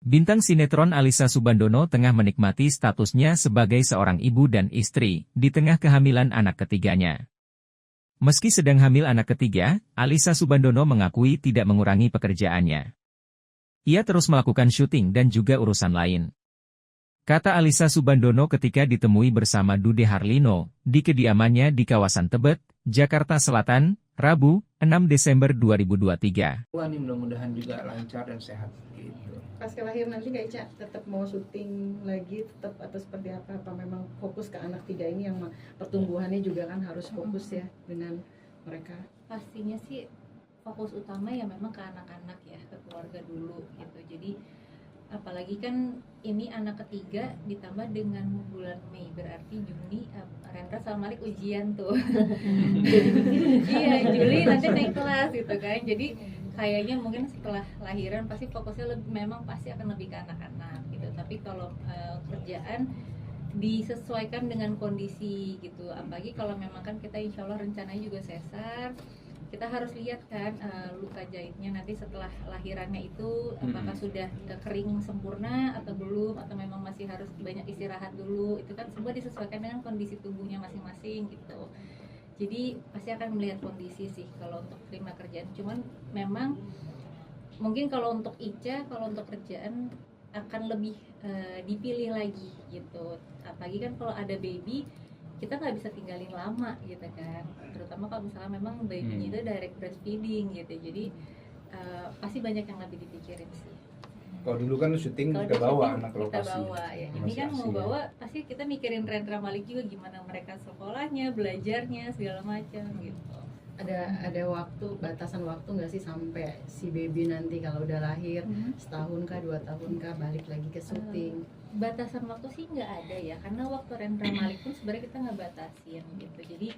Bintang sinetron Alyssa Soebandono tengah menikmati statusnya sebagai seorang ibu dan istri, di tengah kehamilan anak ketiganya. Meski sedang hamil anak ketiga, Alyssa Soebandono mengakui tidak mengurangi pekerjaannya. Ia terus melakukan syuting dan juga urusan lain. Kata Alyssa Soebandono ketika ditemui bersama Dude Harlino, di kediamannya di kawasan Tebet, Jakarta Selatan, Rabu, 6 Desember 2023. Wah, ini mudah-mudahan juga lancar dan sehat gitu. Pasca lahir nanti Kak Ica tetap mau syuting lagi tetap atau seperti apa? Apa memang fokus ke anak tiga ini yang pertumbuhannya juga kan harus fokus ya dengan mereka? Pastinya sih fokus utama ya memang ke anak-anak ya, ke keluarga dulu gitu. Jadi apalagi kan ini anak ketiga ditambah dengan bulan Mei, berarti Juni Rendra sama Malik ujian tuh. Iya, Juli nanti naik kelas gitu kan. Jadi kayaknya mungkin setelah lahiran pasti fokusnya memang pasti akan lebih ke anak-anak gitu. Tapi kalau kerjaan disesuaikan dengan kondisi gitu. Apalagi kalau memang kan kita insya Allah rencananya juga sesar, kita harus lihat kan luka jahitnya nanti setelah lahirannya itu apakah sudah kering sempurna atau belum, atau memang masih harus banyak istirahat dulu. Itu kan semua disesuaikan dengan kondisi tubuhnya masing-masing gitu. Jadi pasti akan melihat kondisi sih kalau untuk terima kerjaan. Cuman memang mungkin kalau untuk Ica, kalau untuk kerjaan akan lebih dipilih lagi gitu. Apalagi kan kalau ada baby, kita nggak bisa tinggalin lama gitu kan, terutama kalau misalnya memang babynya itu direct breastfeeding gitu. Jadi pasti banyak yang lebih dipikirin sih. Kalau dulu kan syuting kita bawa anak ke lokasi. Kita bawa ya. Ini kan mau bawa pasti kita mikirin Rendra Malik juga, gimana mereka sekolahnya, belajarnya segala macam gitu. Ada waktu, batasan waktu nggak sih sampai si baby nanti kalau udah lahir setahun kah 2 tahun kah balik lagi ke syuting? Batasan waktu sih nggak ada ya, karena waktu Rendra Malik pun sebenarnya kita nggak batasin gitu. Jadi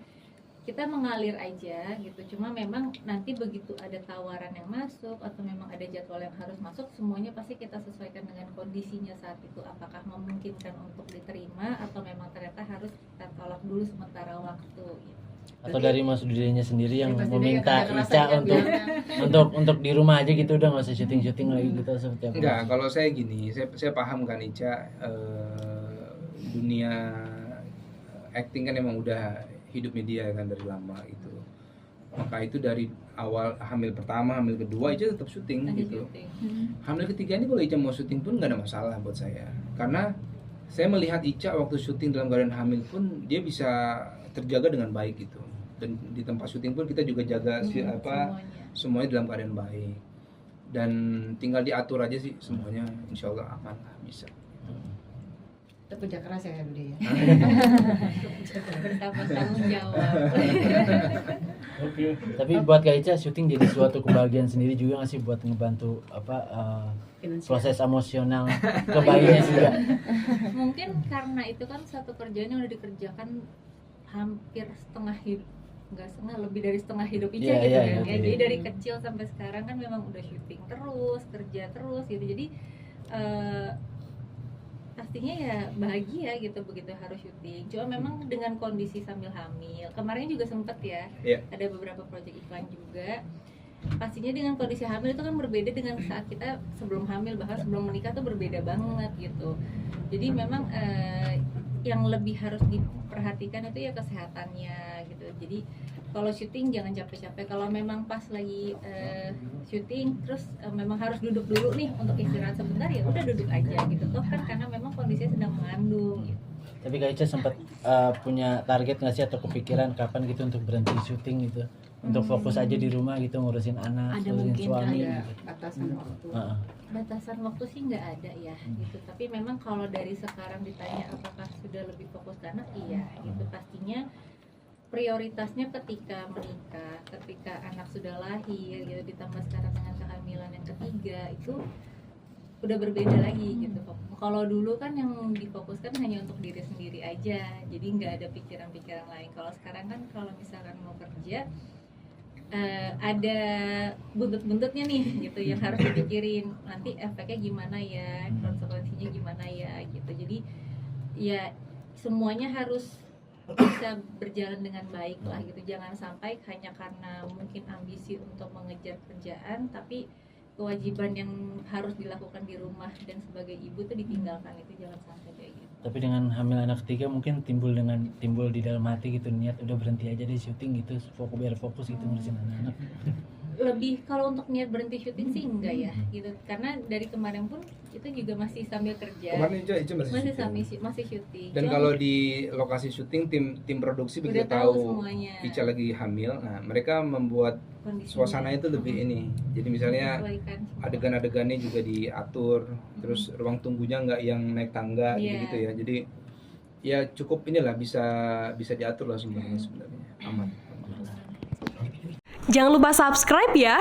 kita mengalir aja gitu. Cuma memang nanti begitu ada tawaran yang masuk atau memang ada jadwal yang harus masuk, semuanya pasti kita sesuaikan dengan kondisinya saat itu, apakah memungkinkan untuk diterima atau memang ternyata harus kita tolak dulu sementara waktu gitu. Atau dari Mas Dudenya sendiri yang meminta kerasa Ica kan untuk di rumah aja gitu, udah nggak usah syuting lagi gitu seperti apa? Enggak, kalau saya gini, saya paham kan Ica, dunia acting kan emang udah hidupnya dia kan dari lama itu. Maka itu dari awal hamil pertama, hamil kedua Ica tetap syuting gitu. Hamil ketiga ini kalau Ica mau syuting pun nggak ada masalah buat saya, karena saya melihat Ica waktu syuting dalam keadaan hamil pun dia bisa terjaga dengan baik gitu. Dan di tempat syuting pun kita juga jaga semuanya dalam keadaan baik. Dan tinggal diatur aja sih semuanya, insya Allah aman lah, bisa. Kita kerja keras ya Dude ya. Betapa tanggung jawab. Tapi buat Kak Ica syuting jadi suatu kebahagiaan sendiri juga nggak sih, buat ngebantu proses emosional ke bayinya juga? Mungkin karena itu kan satu kerjaan yang udah dikerjakan hampir setengah hidup, nggak setengah, lebih dari setengah hidup Ica gitu kan ya. Jadi dari kecil sampai sekarang kan memang udah syuting terus, kerja terus gitu. Jadi pastinya ya bahagia gitu begitu harus syuting. Cuma memang dengan kondisi sambil hamil, kemarin juga sempet ya, ada beberapa proyek iklan juga. Pastinya dengan kondisi hamil itu kan berbeda dengan saat kita sebelum hamil, bahkan sebelum menikah tuh berbeda banget gitu. Jadi memang yang lebih harus diperhatikan itu ya kesehatannya gitu. Jadi kalau syuting jangan capek-capek. Kalau memang pas lagi syuting terus memang harus duduk dulu nih untuk istirahat sebentar, ya udah duduk aja gitu. Toh kan karena memang kondisinya sedang mengandung gitu. Tapi Kak Ica sempat punya target nggak sih atau kepikiran kapan gitu untuk berhenti syuting gitu, untuk fokus aja di rumah gitu, ngurusin anak, Ada ngurusin mungkin suami ada gitu. batasan waktu. Batasan waktu sih nggak ada ya gitu. Tapi memang kalau dari sekarang ditanya apakah sudah lebih fokus ke anak, iya gitu. Pastinya prioritasnya ketika menikah, ketika anak sudah lahir gitu, ditambah sekarang dengan kehamilan yang ketiga, itu udah berbeda lagi gitu. Kalau dulu kan yang difokuskan hanya untuk diri sendiri aja, jadi nggak ada pikiran-pikiran lain. Kalau sekarang kan kalau misalkan mau kerja ada buntut-buntutnya nih gitu yang harus dipikirin, nanti efeknya gimana ya, konsekuensinya gimana ya gitu. Jadi ya semuanya harus bisa berjalan dengan baik lah gitu. Jangan sampai hanya karena mungkin ambisi untuk mengejar kerjaan tapi kewajiban yang harus dilakukan di rumah dan sebagai ibu tuh ditinggalkan, itu jangan sampai kayak gitu. Tapi dengan hamil anak ketiga mungkin timbul di dalam hati gitu niat udah berhenti aja deh syuting gitu, biar fokus gitu ngurusin anak-anak. Lebih kalau untuk niat berhenti syuting sih enggak ya gitu, karena dari kemarin pun itu juga masih sambil kerja. Kemarin Ica masih masih syuting. Dan Cuma kalau di lokasi syuting tim produksi begitu udah tahu tahu semuanya. Ica lagi hamil, nah mereka membuat kondisinya. suasana itu lebih ini. Jadi misalnya Menyesuaikan semua. adegan-adegannya juga diatur, terus ruang tunggunya nggak yang naik tangga Iya. gitu ya. Jadi ya cukup inilah bisa diatur lah semuanya sebenarnya. Aman. Jangan lupa subscribe ya.